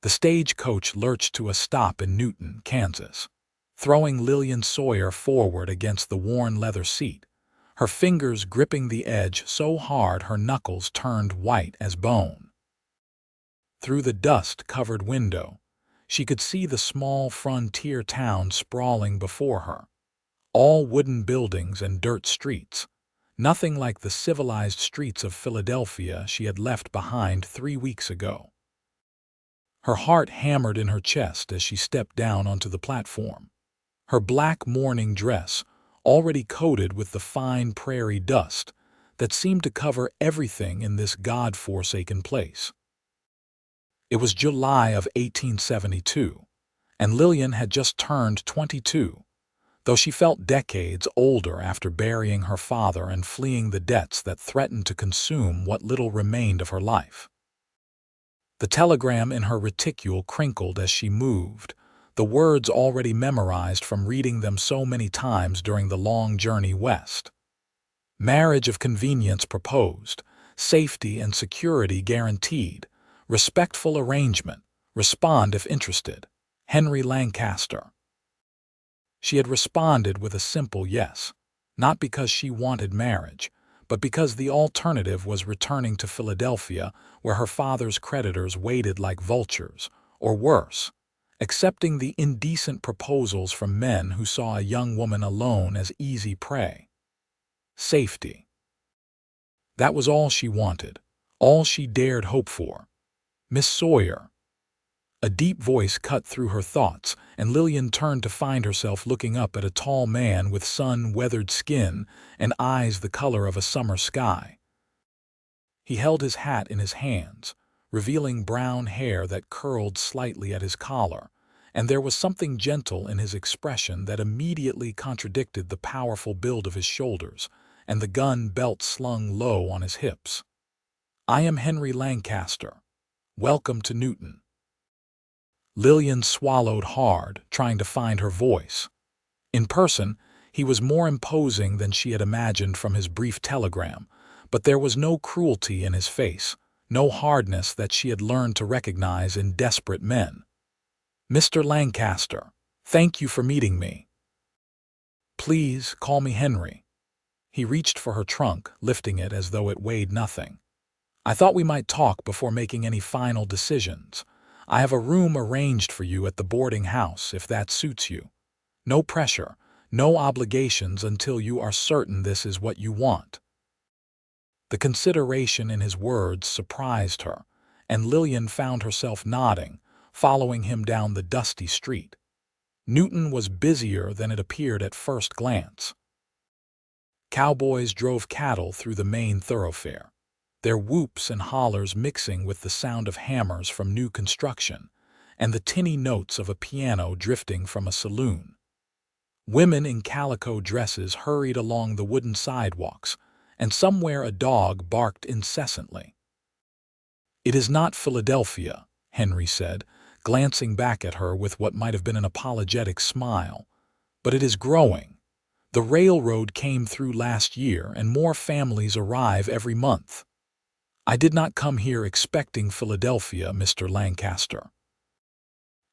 The stagecoach lurched to a stop in Newton, Kansas, throwing Lillian Sawyer forward against the worn leather seat, her fingers gripping the edge so hard her knuckles turned white as bone. Through the dust-covered window, she could see the small frontier town sprawling before her, all wooden buildings and dirt streets, nothing like the civilized streets of Philadelphia she had left behind 3 weeks ago. Her heart hammered in her chest as she stepped down onto the platform. Her black mourning dress, already coated with the fine prairie dust that seemed to cover everything in this God-forsaken place. It was July of 1872, and Lillian had just turned 22, though she felt decades older after burying her father and fleeing the debts that threatened to consume what little remained of her life. The telegram in her reticule crinkled as she moved, the words already memorized from reading them so many times during the long journey west. Marriage of convenience proposed, safety and security guaranteed, respectful arrangement, respond if interested. Henry Lancaster. She had responded with a simple yes, not because she wanted marriage, but because the alternative was returning to Philadelphia, where her father's creditors waited like vultures, or worse, accepting the indecent proposals from men who saw a young woman alone as easy prey. Safety. That was all she wanted, all she dared hope for. Miss Sawyer. A deep voice cut through her thoughts, and Lillian turned to find herself looking up at a tall man with sun-weathered skin and eyes the color of a summer sky. He held his hat in his hands, revealing brown hair that curled slightly at his collar, and there was something gentle in his expression that immediately contradicted the powerful build of his shoulders and the gun belt slung low on his hips. "I am Henry Lancaster. Welcome to Newton." Lillian swallowed hard, trying to find her voice. In person, he was more imposing than she had imagined from his brief telegram, but there was no cruelty in his face, no hardness that she had learned to recognize in desperate men. "Mr. Lancaster, thank you for meeting me. Please call me Henry." He reached for her trunk, lifting it as though it weighed nothing. "I thought we might talk before making any final decisions. I have a room arranged for you at the boarding house, if that suits you. No pressure, no obligations until you are certain this is what you want." The consideration in his words surprised her, and Lillian found herself nodding, following him down the dusty street. Newton was busier than it appeared at first glance. Cowboys drove cattle through the main thoroughfare, their whoops and hollers mixing with the sound of hammers from new construction and the tinny notes of a piano drifting from a saloon. Women in calico dresses hurried along the wooden sidewalks, and somewhere a dog barked incessantly. "It is not Philadelphia," Henry said, glancing back at her with what might have been an apologetic smile, "but it is growing. The railroad came through last year, and more families arrive every month. I did not come here expecting Philadelphia, Mr. Lancaster."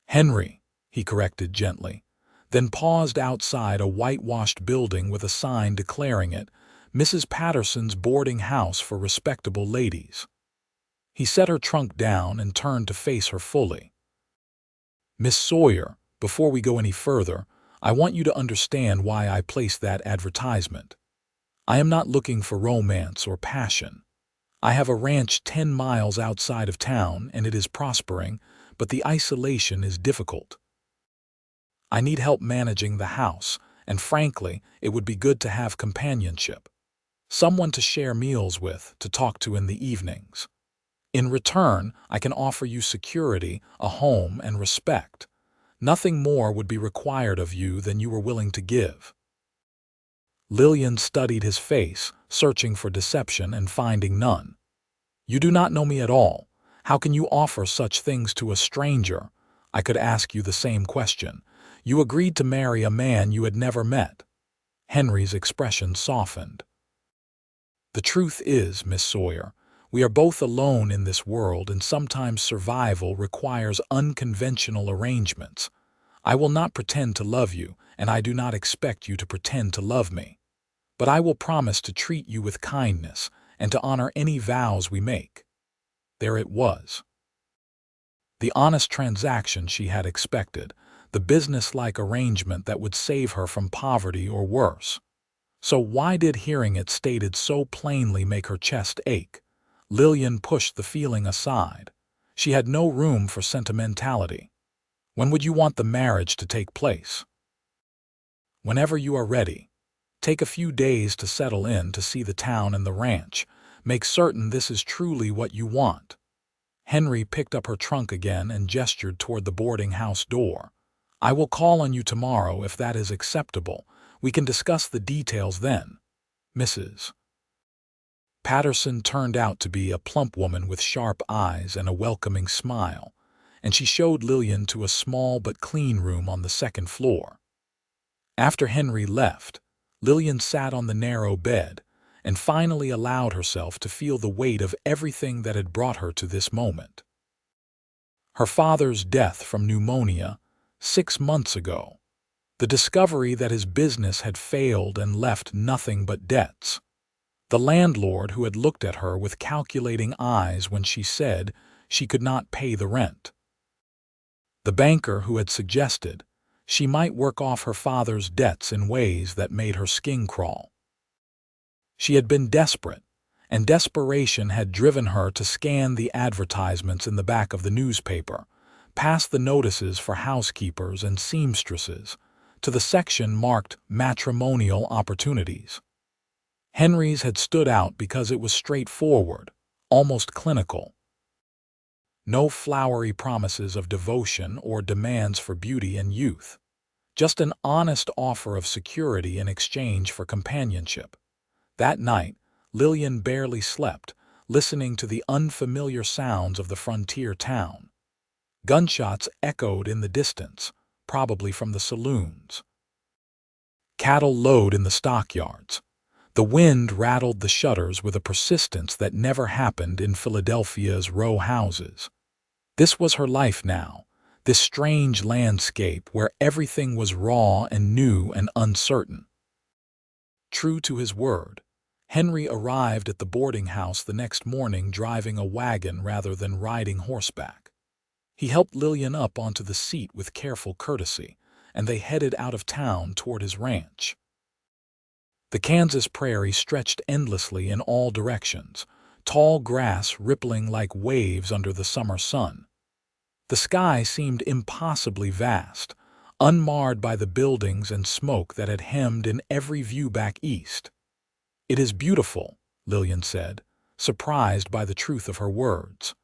"Henry," he corrected gently, then paused outside a whitewashed building with a sign declaring it Mrs. Patterson's boarding house for respectable ladies. He set her trunk down and turned to face her fully. "Miss Sawyer, before we go any further, I want you to understand why I placed that advertisement. I am not looking for romance or passion. I have a ranch 10 miles outside of town, and it is prospering, but the isolation is difficult. I need help managing the house, and frankly, it would be good to have companionship. Someone to share meals with, to talk to in the evenings. In return, I can offer you security, a home, and respect. Nothing more would be required of you than you were willing to give." Lillian studied his face, searching for deception and finding none. "You do not know me at all. How can you offer such things to a stranger? I could ask you the same question. You agreed to marry a man you had never met." Henry's expression softened. "The truth is, Miss Sawyer, We are both alone in this world, and sometimes survival requires unconventional arrangements. I will not pretend to love you, and I do not expect you to pretend to love me. But I will promise to treat you with kindness and to honor any vows we make." There it was. The honest transaction she had expected, the business-like arrangement that would save her from poverty or worse. So why did hearing it stated so plainly make her chest ache? Lillian pushed the feeling aside. She had no room for sentimentality. "When would you want the marriage to take place?" "Whenever you are ready. Take a few days to settle in, to see the town and the ranch. Make certain this is truly what you want." Henry picked up her trunk again and gestured toward the boarding house door. "I will call on you tomorrow if that is acceptable. We can discuss the details then." Mrs. Patterson turned out to be a plump woman with sharp eyes and a welcoming smile, and she showed Lillian to a small but clean room on the second floor. After Henry left, Lillian sat on the narrow bed and finally allowed herself to feel the weight of everything that had brought her to this moment. Her father's death from pneumonia 6 months ago, the discovery that his business had failed and left nothing but debts, the landlord who had looked at her with calculating eyes when she said she could not pay the rent, the banker who had suggested she might work off her father's debts in ways that made her skin crawl. She had been desperate, and desperation had driven her to scan the advertisements in the back of the newspaper, past the notices for housekeepers and seamstresses, to the section marked matrimonial opportunities. Henry's had stood out because it was straightforward, almost clinical. No flowery promises of devotion or demands for beauty and youth. Just an honest offer of security in exchange for companionship. That night, Lillian barely slept, listening to the unfamiliar sounds of the frontier town. Gunshots echoed in the distance, probably from the saloons. Cattle lowed in the stockyards. The wind rattled the shutters with a persistence that never happened in Philadelphia's row houses. This was her life now, this strange landscape where everything was raw and new and uncertain. True to his word, Henry arrived at the boarding house the next morning driving a wagon rather than riding horseback. He helped Lillian up onto the seat with careful courtesy, and they headed out of town toward his ranch. The Kansas prairie stretched endlessly in all directions, tall grass rippling like waves under the summer sun. The sky seemed impossibly vast, unmarred by the buildings and smoke that had hemmed in every view back east. "It is beautiful," Lillian said, surprised by the truth of her words.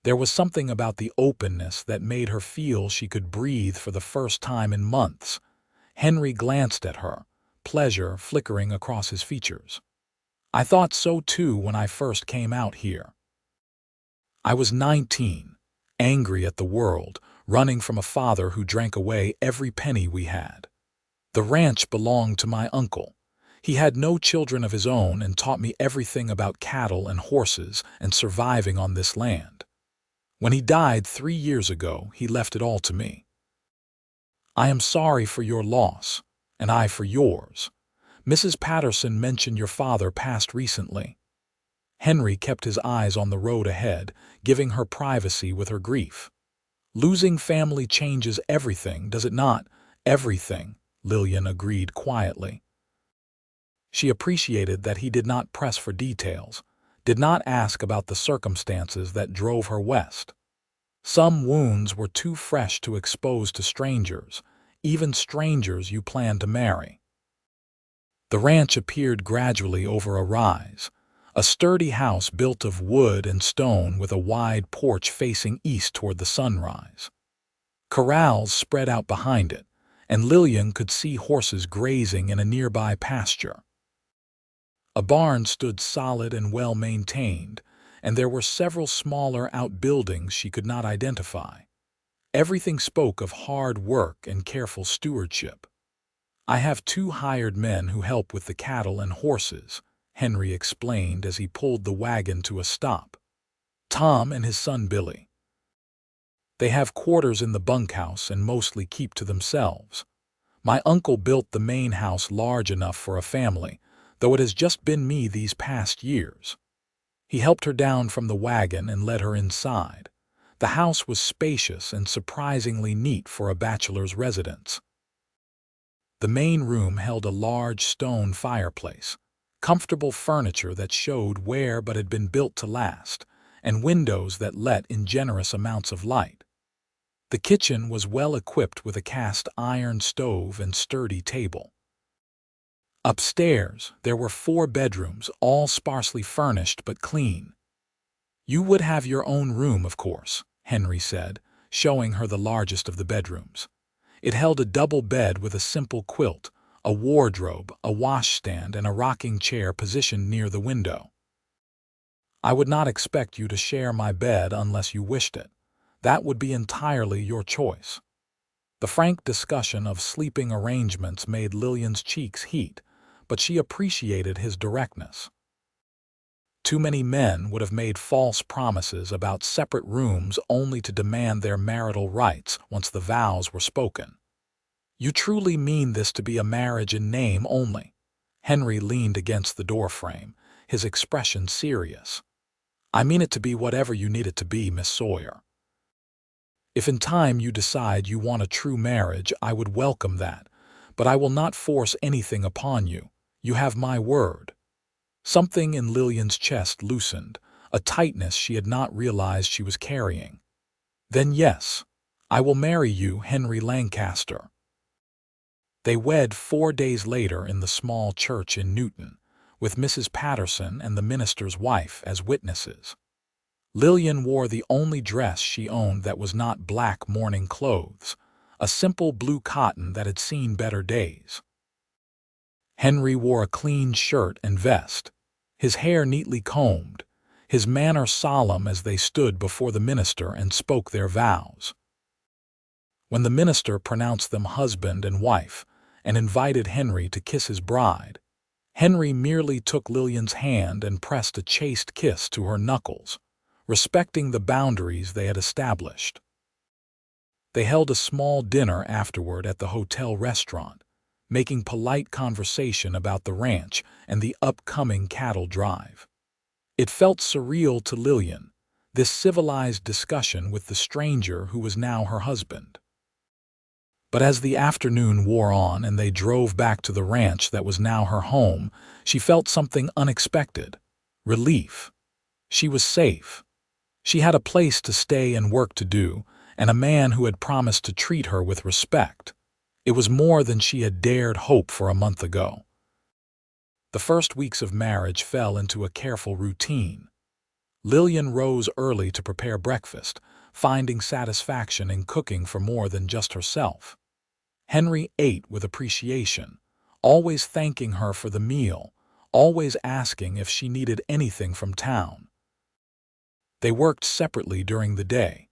There was something about the openness that made her feel she could breathe for the first time in months. Henry glanced at her, pleasure flickering across his features. "I thought so too when I first came out here. I was 19, angry at the world, running from a father who drank away every penny we had. The ranch belonged to my uncle. He had no children of his own and taught me everything about cattle and horses and surviving on this land. When he died 3 years ago, he left it all to me. I am sorry for your loss, and I for yours. Mrs. Patterson mentioned your father passed recently." Henry kept his eyes on the road ahead, giving her privacy with her grief. "Losing family changes everything, does it not?" "Everything," Lillian agreed quietly. She appreciated that he did not press for details, did not ask about the circumstances that drove her west. Some wounds were too fresh to expose to strangers, even strangers you plan to marry. The ranch appeared gradually over a rise, a sturdy house built of wood and stone with a wide porch facing east toward the sunrise. Corrals spread out behind it, and Lillian could see horses grazing in a nearby pasture. A barn stood solid and well-maintained, and there were several smaller outbuildings she could not identify. Everything spoke of hard work and careful stewardship. "I have 2 hired men who help with the cattle and horses," Henry explained as he pulled the wagon to a stop. "Tom and his son Billy. They have quarters in the bunkhouse and mostly keep to themselves. My uncle built the main house large enough for a family, though it has just been me these past years." He helped her down from the wagon and led her inside. The house was spacious and surprisingly neat for a bachelor's residence. The main room held a large stone fireplace, comfortable furniture that showed wear but had been built to last, and windows that let in generous amounts of light. The kitchen was well equipped with a cast iron stove and sturdy table. Upstairs, there were 4 bedrooms, all sparsely furnished but clean. "You would have your own room, of course," Henry said, showing her the largest of the bedrooms. It held a double bed with a simple quilt, a wardrobe, a washstand, and a rocking chair positioned near the window. "I would not expect you to share my bed unless you wished it. That would be entirely your choice." The frank discussion of sleeping arrangements made Lillian's cheeks heat, but she appreciated his directness. Too many men would have made false promises about separate rooms only to demand their marital rights once the vows were spoken. "You truly mean this to be a marriage in name only?" Henry leaned against the doorframe, his expression serious. "I mean it to be whatever you need it to be, Miss Sawyer. If in time you decide you want a true marriage, I would welcome that, but I will not force anything upon you. You have my word." Something in Lillian's chest loosened, a tightness she had not realized she was carrying. "Then yes, I will marry you, Henry Lancaster." They wed 4 days later in the small church in Newton, with Mrs. Patterson and the minister's wife as witnesses. Lillian wore the only dress she owned that was not black mourning clothes, a simple blue cotton that had seen better days. Henry wore a clean shirt and vest, his hair neatly combed, his manner solemn as they stood before the minister and spoke their vows. When the minister pronounced them husband and wife and invited Henry to kiss his bride, Henry merely took Lillian's hand and pressed a chaste kiss to her knuckles, respecting the boundaries they had established. They held a small dinner afterward at the hotel restaurant, making polite conversation about the ranch and the upcoming cattle drive. It felt surreal to Lillian, this civilized discussion with the stranger who was now her husband. But as the afternoon wore on and they drove back to the ranch that was now her home, she felt something unexpected: relief. She was safe. She had a place to stay and work to do, and a man who had promised to treat her with respect. It was more than she had dared hope for a month ago. The first weeks of marriage fell into a careful routine. Lillian rose early to prepare breakfast, finding satisfaction in cooking for more than just herself. Henry ate with appreciation, always thanking her for the meal, always asking if she needed anything from town. They worked separately during the day.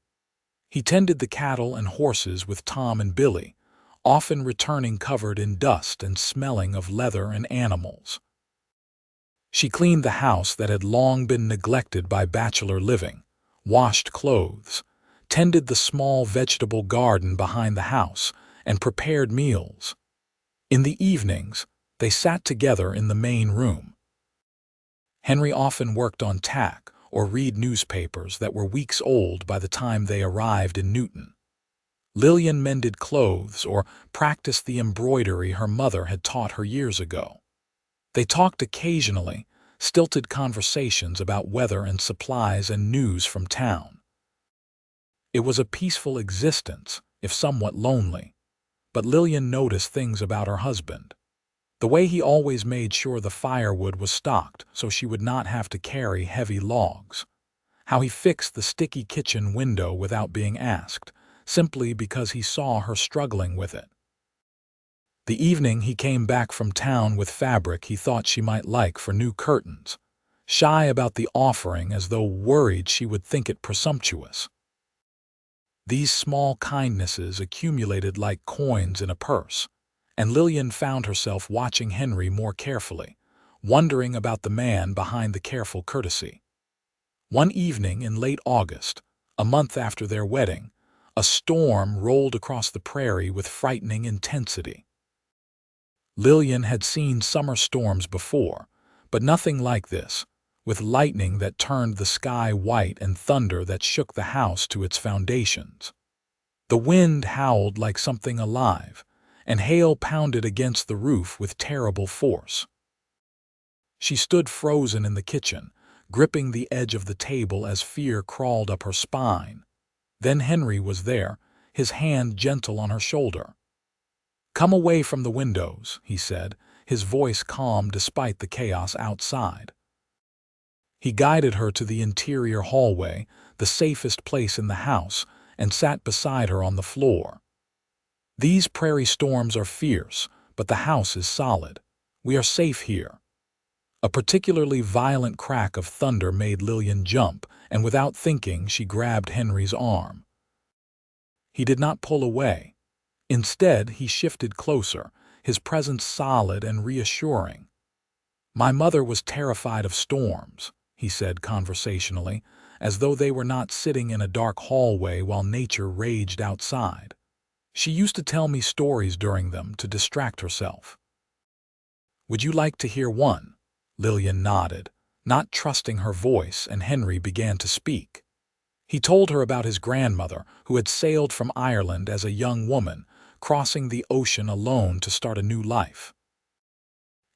He tended the cattle and horses with Tom and Billy, often returning covered in dust and smelling of leather and animals. She cleaned the house that had long been neglected by bachelor living, washed clothes, tended the small vegetable garden behind the house, and prepared meals. In the evenings, they sat together in the main room. Henry often worked on tack or read newspapers that were weeks old by the time they arrived in Newton. Lillian mended clothes or practiced the embroidery her mother had taught her years ago. They talked occasionally, stilted conversations about weather and supplies and news from town. It was a peaceful existence, if somewhat lonely, but Lillian noticed things about her husband. The way he always made sure the firewood was stocked so she would not have to carry heavy logs. How he fixed the sticky kitchen window without being asked, simply because he saw her struggling with it. The evening he came back from town with fabric he thought she might like for new curtains, shy about the offering as though worried she would think it presumptuous. These small kindnesses accumulated like coins in a purse, and Lillian found herself watching Henry more carefully, wondering about the man behind the careful courtesy. One evening in late August, a month after their wedding, a storm rolled across the prairie with frightening intensity. Lillian had seen summer storms before, but nothing like this, with lightning that turned the sky white and thunder that shook the house to its foundations. The wind howled like something alive, and hail pounded against the roof with terrible force. She stood frozen in the kitchen, gripping the edge of the table as fear crawled up her spine. Then Henry was there, his hand gentle on her shoulder. "Come away from the windows," he said, his voice calm despite the chaos outside. He guided her to the interior hallway, the safest place in the house, and sat beside her on the floor. "These prairie storms are fierce, but the house is solid. We are safe here." A particularly violent crack of thunder made Lillian jump, and without thinking she grabbed Henry's arm. He did not pull away. Instead, he shifted closer, his presence solid and reassuring. "My mother was terrified of storms," he said conversationally, as though they were not sitting in a dark hallway while nature raged outside. "She used to tell me stories during them to distract herself." "Would you like to hear one?" Lillian nodded, not trusting her voice, and Henry began to speak. He told her about his grandmother, who had sailed from Ireland as a young woman, crossing the ocean alone to start a new life.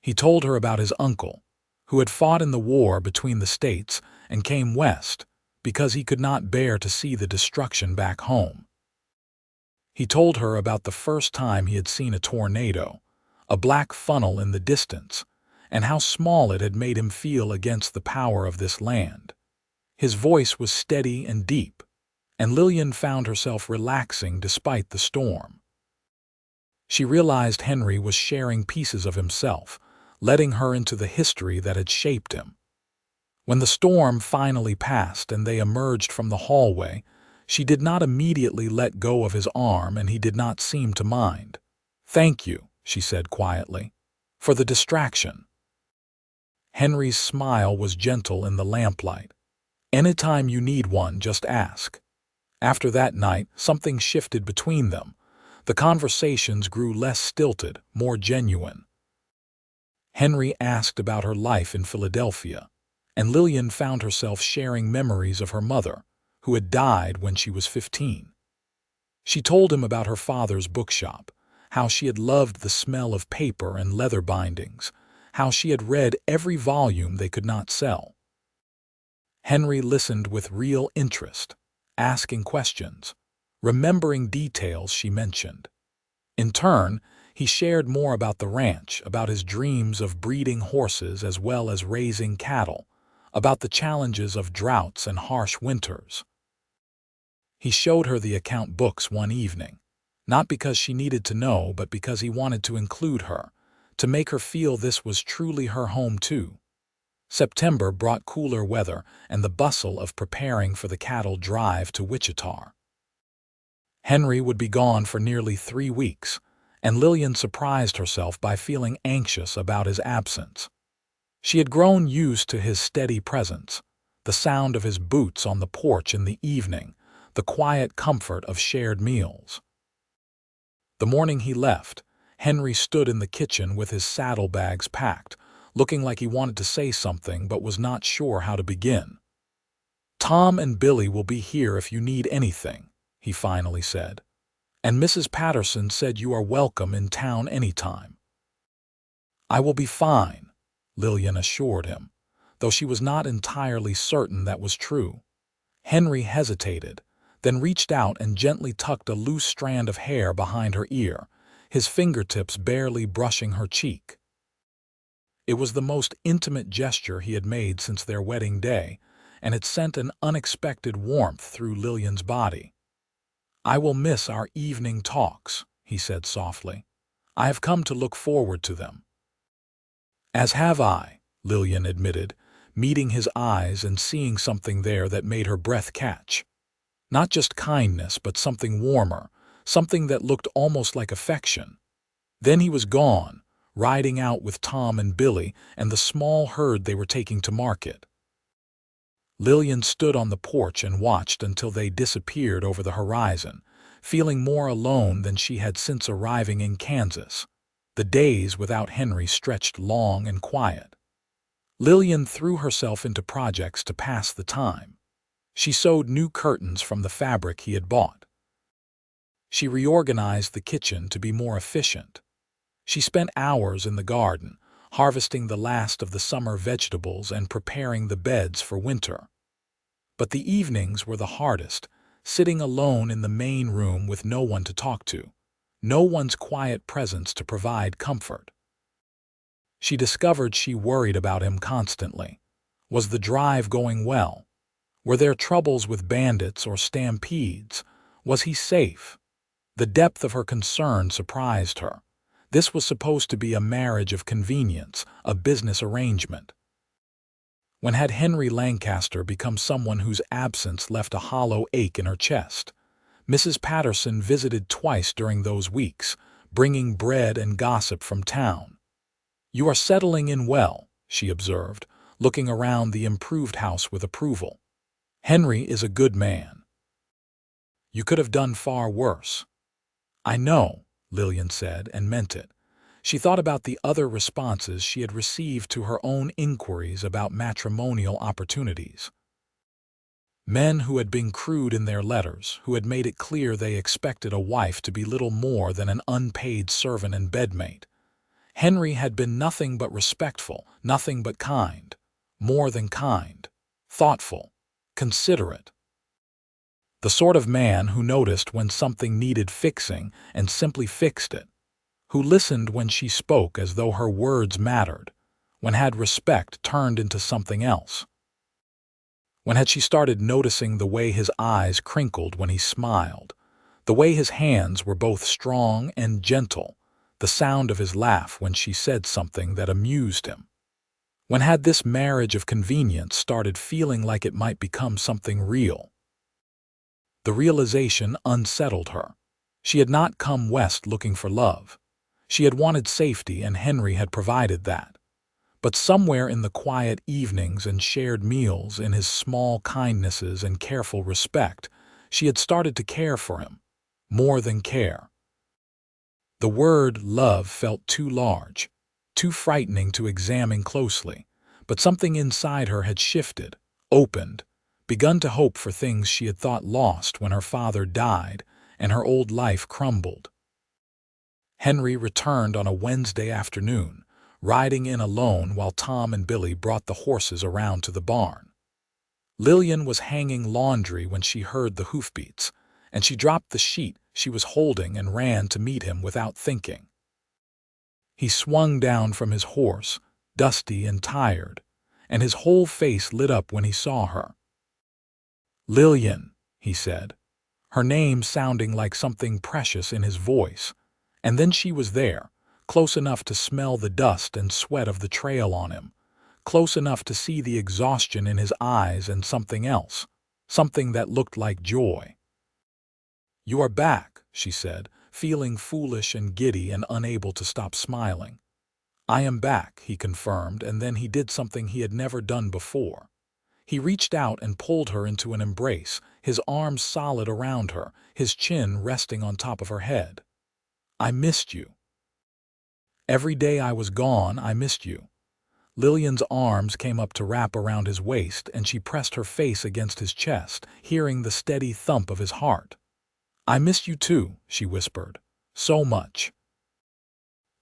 He told her about his uncle, who had fought in the war between the states and came west because he could not bear to see the destruction back home. He told her about the first time he had seen a tornado, a black funnel in the distance, and how small it had made him feel against the power of this land. His voice was steady and deep, and Lillian found herself relaxing despite the storm. She realized Henry was sharing pieces of himself, letting her into the history that had shaped him. When the storm finally passed and they emerged from the hallway, she did not immediately let go of his arm, and he did not seem to mind. "Thank you," she said quietly, "for the distraction." Henry's smile was gentle in the lamplight. "Anytime you need one, just ask." After that night, something shifted between them. The conversations grew less stilted, more genuine. Henry asked about her life in Philadelphia, and Lillian found herself sharing memories of her mother, who had died when she was 15. She told him about her father's bookshop, how she had loved the smell of paper and leather bindings, how she had read every volume they could not sell. Henry listened with real interest, asking questions, remembering details she mentioned. In turn, he shared more about the ranch, about his dreams of breeding horses as well as raising cattle, about the challenges of droughts and harsh winters. He showed her the account books one evening, not because she needed to know, but because he wanted to include her, to make her feel this was truly her home too. September brought cooler weather and the bustle of preparing for the cattle drive to Wichita. Henry would be gone for nearly 3 weeks, and Lillian surprised herself by feeling anxious about his absence. She had grown used to his steady presence, the sound of his boots on the porch in the evening, the quiet comfort of shared meals. The morning he left, Henry stood in the kitchen with his saddlebags packed, looking like he wanted to say something but was not sure how to begin. "Tom and Billy will be here if you need anything," he finally said. "And Mrs. Patterson said you are welcome in town anytime." "I will be fine," Lillian assured him, though she was not entirely certain that was true. Henry hesitated, then reached out and gently tucked a loose strand of hair behind her ear, his fingertips barely brushing her cheek. It was the most intimate gesture he had made since their wedding day, and it sent an unexpected warmth through Lillian's body. "I will miss our evening talks," he said softly. "I have come to look forward to them." "As have I," Lillian admitted, meeting his eyes and seeing something there that made her breath catch. Not just kindness, but something warmer, something that looked almost like affection. Then he was gone, riding out with Tom and Billy and the small herd they were taking to market. Lillian stood on the porch and watched until they disappeared over the horizon, feeling more alone than she had since arriving in Kansas. The days without Henry stretched long and quiet. Lillian threw herself into projects to pass the time. She sewed new curtains from the fabric he had bought. She reorganized the kitchen to be more efficient. She spent hours in the garden, harvesting the last of the summer vegetables and preparing the beds for winter. But the evenings were the hardest, sitting alone in the main room with no one to talk to, no one's quiet presence to provide comfort. She discovered she worried about him constantly. Was the drive going well? Were there troubles with bandits or stampedes? Was he safe? The depth of her concern surprised her. This was supposed to be a marriage of convenience, a business arrangement. When had Henry Lancaster become someone whose absence left a hollow ache in her chest? Mrs. Patterson visited twice during those weeks, bringing bread and gossip from town. "You are settling in well," she observed, looking around the improved house with approval. "Henry is a good man." "You could have done far worse." "I know," Lillian said, and meant it. She thought about the other responses she had received to her own inquiries about matrimonial opportunities. Men who had been crude in their letters, who had made it clear they expected a wife to be little more than an unpaid servant and bedmate. Henry had been nothing but respectful, nothing but kind, more than kind, thoughtful, considerate. The sort of man who noticed when something needed fixing and simply fixed it, who listened when she spoke as though her words mattered, when had respect turned into something else. When had she started noticing the way his eyes crinkled when he smiled, the way his hands were both strong and gentle, the sound of his laugh when she said something that amused him? When had this marriage of convenience started feeling like it might become something real? The realization unsettled her. She had not come west looking for love. She had wanted safety, and Henry had provided that. But somewhere in the quiet evenings and shared meals, in his small kindnesses and careful respect, she had started to care for him. More than care. The word love felt too large, too frightening to examine closely, but something inside her had shifted, opened, begun to hope for things she had thought lost when her father died and her old life crumbled. Henry returned on a Wednesday afternoon, riding in alone while Tom and Billy brought the horses around to the barn. Lillian was hanging laundry when she heard the hoofbeats, and she dropped the sheet she was holding and ran to meet him without thinking. He swung down from his horse, dusty and tired, and his whole face lit up when he saw her. "Lillian," he said, her name sounding like something precious in his voice, and then she was there, close enough to smell the dust and sweat of the trail on him, close enough to see the exhaustion in his eyes and something else, something that looked like joy. "You are back," she said, feeling foolish and giddy and unable to stop smiling. "I am back," he confirmed, and then he did something he had never done before. He reached out and pulled her into an embrace, his arms solid around her, his chin resting on top of her head. "I missed you. Every day I was gone, I missed you." Lillian's arms came up to wrap around his waist, and she pressed her face against his chest, hearing the steady thump of his heart. "I missed you too," she whispered. "So much."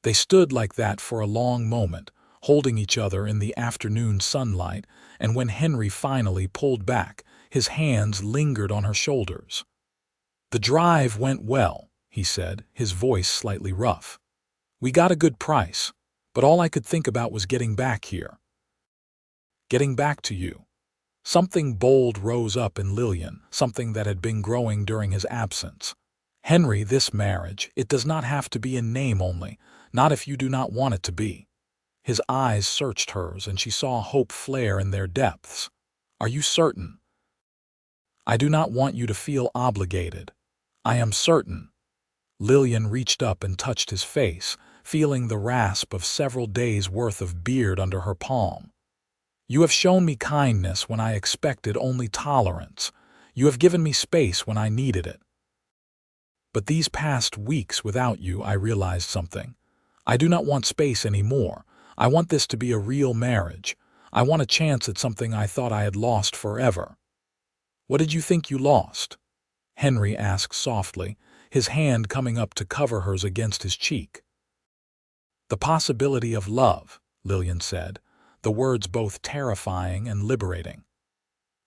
They stood like that for a long moment, holding each other in the afternoon sunlight, and when Henry finally pulled back, his hands lingered on her shoulders. "The drive went well," he said, his voice slightly rough. "We got a good price, but all I could think about was getting back here. Getting back to you." Something bold rose up in Lillian, something that had been growing during his absence. "Henry, this marriage, it does not have to be in name only, not if you do not want it to be." His eyes searched hers, and she saw hope flare in their depths. "Are you certain?" "I do not want you to feel obligated. I am certain." Lillian reached up and touched his face, feeling the rasp of several days' worth of beard under her palm. "You have shown me kindness when I expected only tolerance. You have given me space when I needed it. But these past weeks without you, I realized something. I do not want space anymore. I want this to be a real marriage. I want a chance at something I thought I had lost forever." "What did you think you lost?" Henry asked softly, his hand coming up to cover hers against his cheek. "The possibility of love," Lillian said, the words both terrifying and liberating.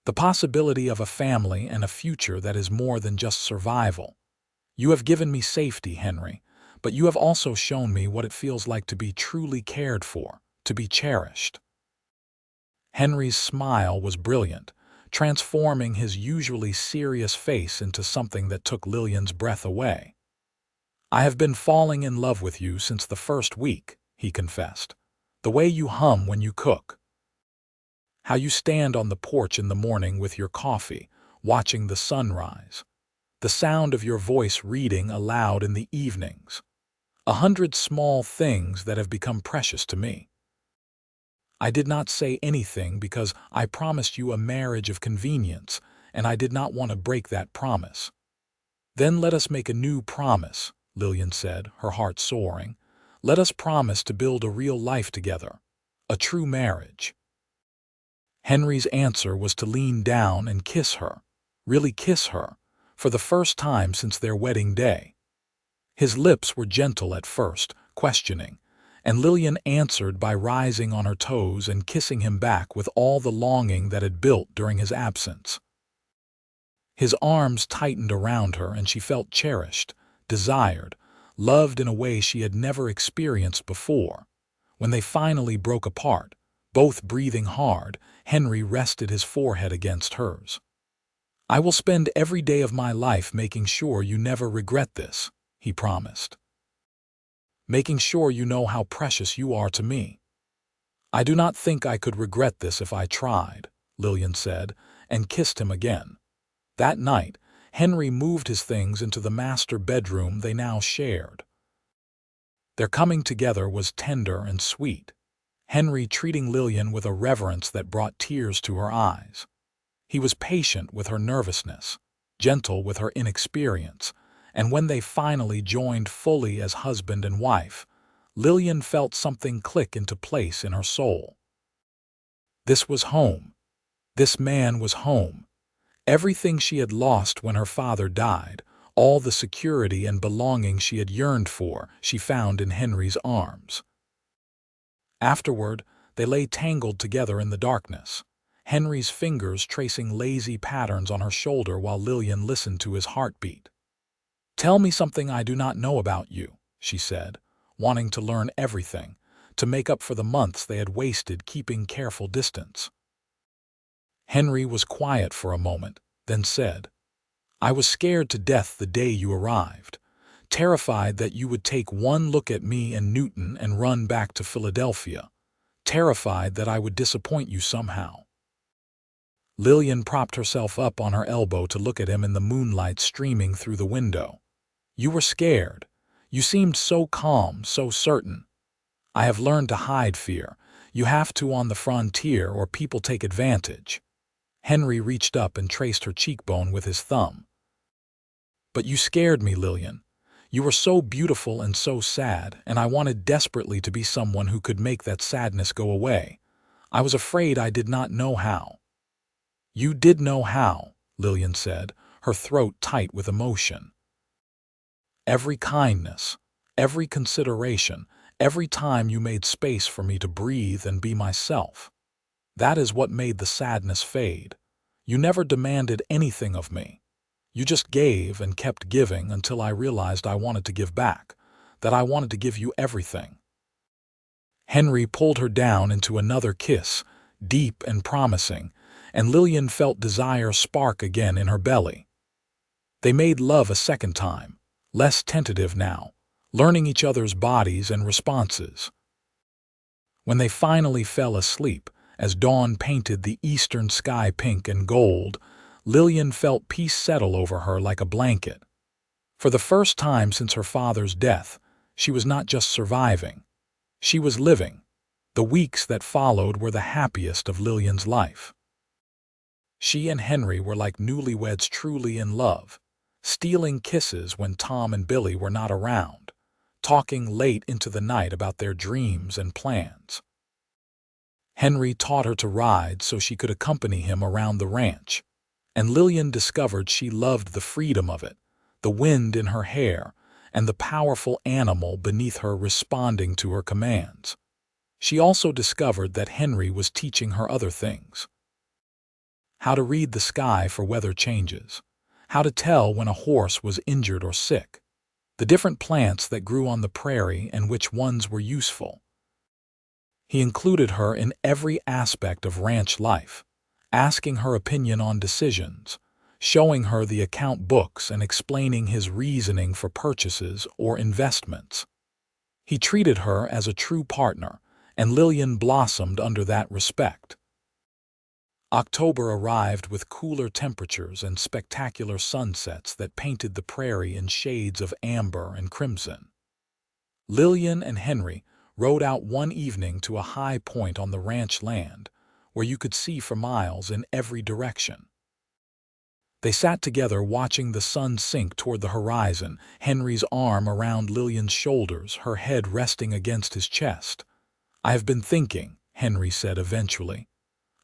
"The possibility of a family and a future that is more than just survival. You have given me safety, Henry, but you have also shown me what it feels like to be truly cared for, to be cherished." Henry's smile was brilliant, transforming his usually serious face into something that took Lillian's breath away. "I have been falling in love with you since the first week," he confessed. "The way you hum when you cook. How you stand on the porch in the morning with your coffee, watching the sunrise. The sound of your voice reading aloud in the evenings. 100 small things that have become precious to me. I did not say anything because I promised you a marriage of convenience, and I did not want to break that promise." "Then let us make a new promise," Lillian said, her heart soaring. "Let us promise to build a real life together, a true marriage." Henry's answer was to lean down and kiss her, really kiss her, for the first time since their wedding day. His lips were gentle at first, questioning, and Lillian answered by rising on her toes and kissing him back with all the longing that had built during his absence. His arms tightened around her and she felt cherished, desired, loved in a way she had never experienced before. When they finally broke apart, both breathing hard, Henry rested his forehead against hers. "I will spend every day of my life making sure you never regret this," he promised. "Making sure you know how precious you are to me." "I do not think I could regret this if I tried," Lillian said, and kissed him again. That night, Henry moved his things into the master bedroom they now shared. Their coming together was tender and sweet, Henry treating Lillian with a reverence that brought tears to her eyes. He was patient with her nervousness, gentle with her inexperience, and when they finally joined fully as husband and wife, Lillian felt something click into place in her soul. This was home. This man was home. Everything she had lost when her father died, all the security and belonging she had yearned for, she found in Henry's arms. Afterward, they lay tangled together in the darkness, Henry's fingers tracing lazy patterns on her shoulder while Lillian listened to his heartbeat. "Tell me something I do not know about you," she said, wanting to learn everything, to make up for the months they had wasted keeping careful distance. Henry was quiet for a moment, then said, "I was scared to death the day you arrived, terrified that you would take one look at me and Newton and run back to Philadelphia, terrified that I would disappoint you somehow." Lillian propped herself up on her elbow to look at him in the moonlight streaming through the window. "You were scared. You seemed so calm, so certain. I have learned to hide fear. You have to on the frontier or people take advantage." Henry reached up and traced her cheekbone with his thumb. "But you scared me, Lillian. You were so beautiful and so sad, and I wanted desperately to be someone who could make that sadness go away. I was afraid I did not know how." "You did know how," Lillian said, her throat tight with emotion. "Every kindness, every consideration, every time you made space for me to breathe and be myself. That is what made the sadness fade. You never demanded anything of me. You just gave and kept giving until I realized I wanted to give back, that I wanted to give you everything." Henry pulled her down into another kiss, deep and promising, and Lillian felt desire spark again in her belly. They made love a second time, less tentative now, learning each other's bodies and responses. When they finally fell asleep, as dawn painted the eastern sky pink and gold, Lillian felt peace settle over her like a blanket. For the first time since her father's death, She was not just surviving. She was living. The weeks that followed were the happiest of Lillian's life. She and Henry were like newlyweds truly in love, stealing kisses when Tom and Billy were not around, talking late into the night about their dreams and plans. Henry taught her to ride so she could accompany him around the ranch, and Lillian discovered she loved the freedom of it, the wind in her hair, and the powerful animal beneath her responding to her commands. She also discovered that Henry was teaching her other things. How to read the sky for weather changes, how to tell when a horse was injured or sick, the different plants that grew on the prairie and which ones were useful. He included her in every aspect of ranch life, asking her opinion on decisions, showing her the account books and explaining his reasoning for purchases or investments. He treated her as a true partner, and Lillian blossomed under that respect. October arrived with cooler temperatures and spectacular sunsets that painted the prairie in shades of amber and crimson. Lillian and Henry rode out one evening to a high point on the ranch land, where you could see for miles in every direction. They sat together watching the sun sink toward the horizon, Henry's arm around Lillian's shoulders, her head resting against his chest. "I have been thinking," Henry said eventually,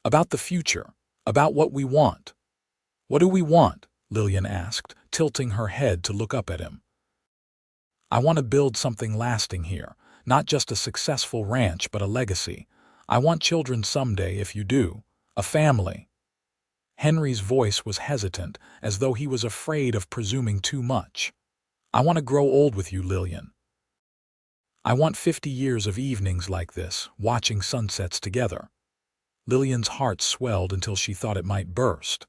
"about the future, about what we want." "What do we want?" Lillian asked, tilting her head to look up at him. "I want to build something lasting here, not just a successful ranch but a legacy. I want children someday if you do, a family." Henry's voice was hesitant, as though he was afraid of presuming too much. "I want to grow old with you, Lillian. I want 50 years of evenings like this, watching sunsets together." Lillian's heart swelled until she thought it might burst.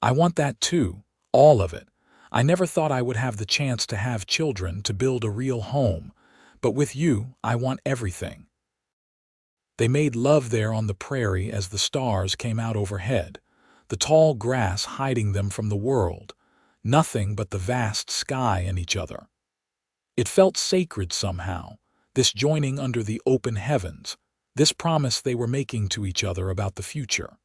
"I want that too, all of it. I never thought I would have the chance to have children, to build a real home, but with you, I want everything." They made love there on the prairie as the stars came out overhead, the tall grass hiding them from the world, nothing but the vast sky and each other. It felt sacred somehow, this joining under the open heavens, this promise they were making to each other about the future.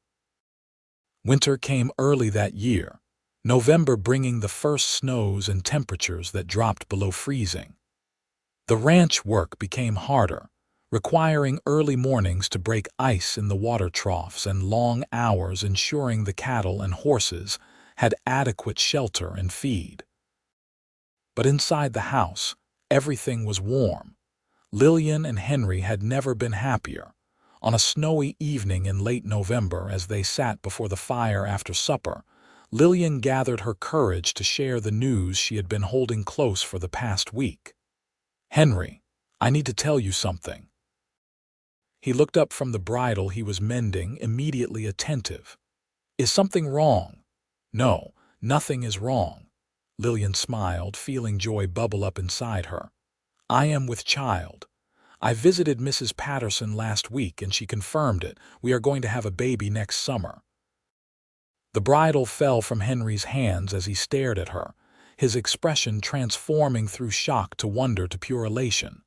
Winter came early that year, November bringing the first snows and temperatures that dropped below freezing. The ranch work became harder, requiring early mornings to break ice in the water troughs and long hours ensuring the cattle and horses had adequate shelter and feed. But inside the house, everything was warm. Lillian and Henry had never been happier. On a snowy evening in late November, as they sat before the fire after supper, Lillian gathered her courage to share the news she had been holding close for the past week. "Henry, I need to tell you something." He looked up from the bridle he was mending, immediately attentive. "Is something wrong?" "No, nothing is wrong." Lillian smiled, feeling joy bubble up inside her. "I am with child. I visited Mrs. Patterson last week and she confirmed it. We are going to have a baby next summer." The bridle fell from Henry's hands as he stared at her, his expression transforming through shock to wonder to pure elation.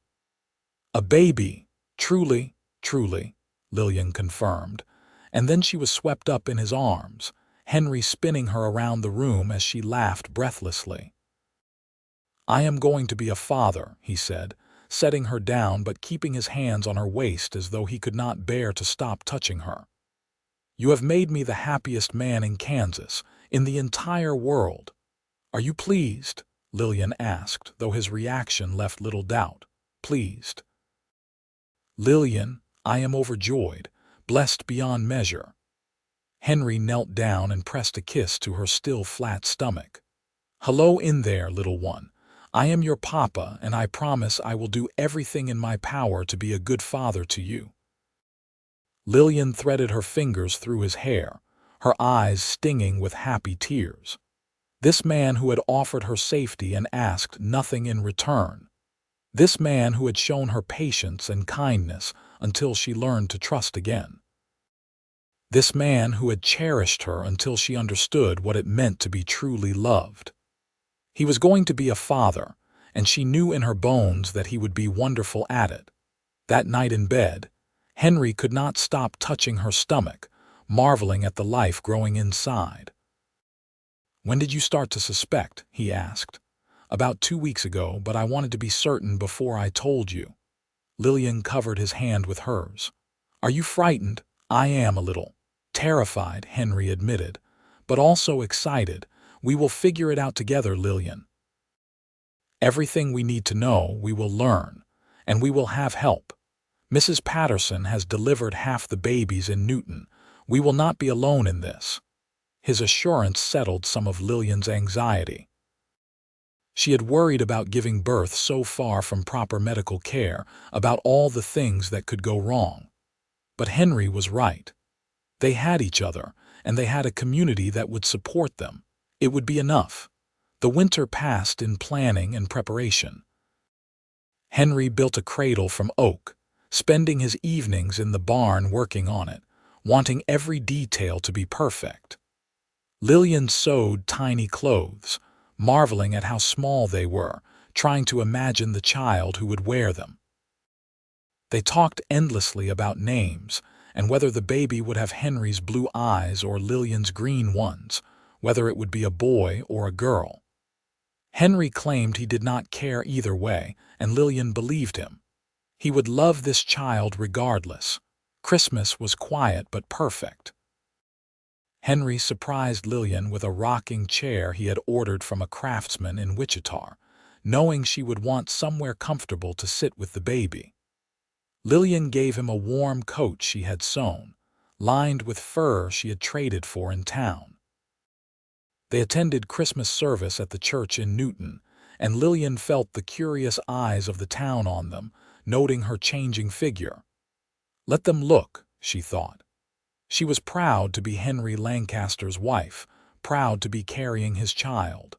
"A baby, truly, truly," Lillian confirmed, and then she was swept up in his arms, Henry spinning her around the room as she laughed breathlessly. "I am going to be a father," he said, setting her down but keeping his hands on her waist as though he could not bear to stop touching her. "You have made me the happiest man in Kansas, in the entire world. Are you pleased?" Lillian asked, though his reaction left little doubt. "Pleased?" "Lillian, I am overjoyed, blessed beyond measure." Henry knelt down and pressed a kiss to her still flat stomach. "Hello in there, little one. I am your papa, and I promise I will do everything in my power to be a good father to you." Lillian threaded her fingers through his hair, her eyes stinging with happy tears. This man who had offered her safety and asked nothing in return. This man who had shown her patience and kindness until she learned to trust again. This man who had cherished her until she understood what it meant to be truly loved. He was going to be a father, and she knew in her bones that he would be wonderful at it. That night in bed, Henry could not stop touching her stomach, marveling at the life growing inside. "When did you start to suspect?" he asked. "About 2 weeks ago, but I wanted to be certain before I told you." Lillian covered his hand with hers. "Are you frightened?" "I am a little. Terrified," Henry admitted, "but also excited. We will figure it out together, Lillian. Everything we need to know, we will learn, and we will have help. Mrs. Patterson has delivered half the babies in Newton. We will not be alone in this." His assurance settled some of Lillian's anxiety. She had worried about giving birth so far from proper medical care, about all the things that could go wrong. But Henry was right. They had each other, and they had a community that would support them. It would be enough. The winter passed in planning and preparation. Henry built a cradle from oak, spending his evenings in the barn working on it, wanting every detail to be perfect. Lillian sewed tiny clothes, marveling at how small they were, trying to imagine the child who would wear them. They talked endlessly about names, and whether the baby would have Henry's blue eyes or Lillian's green ones, whether it would be a boy or a girl. Henry claimed he did not care either way, and Lillian believed him. He would love this child regardless. Christmas was quiet but perfect. Henry surprised Lillian with a rocking chair he had ordered from a craftsman in Wichita, knowing she would want somewhere comfortable to sit with the baby. Lillian gave him a warm coat she had sewn, lined with fur she had traded for in town. They attended Christmas service at the church in Newton, and Lillian felt the curious eyes of the town on them, noting her changing figure. Let them look, she thought. She was proud to be Henry Lancaster's wife, proud to be carrying his child.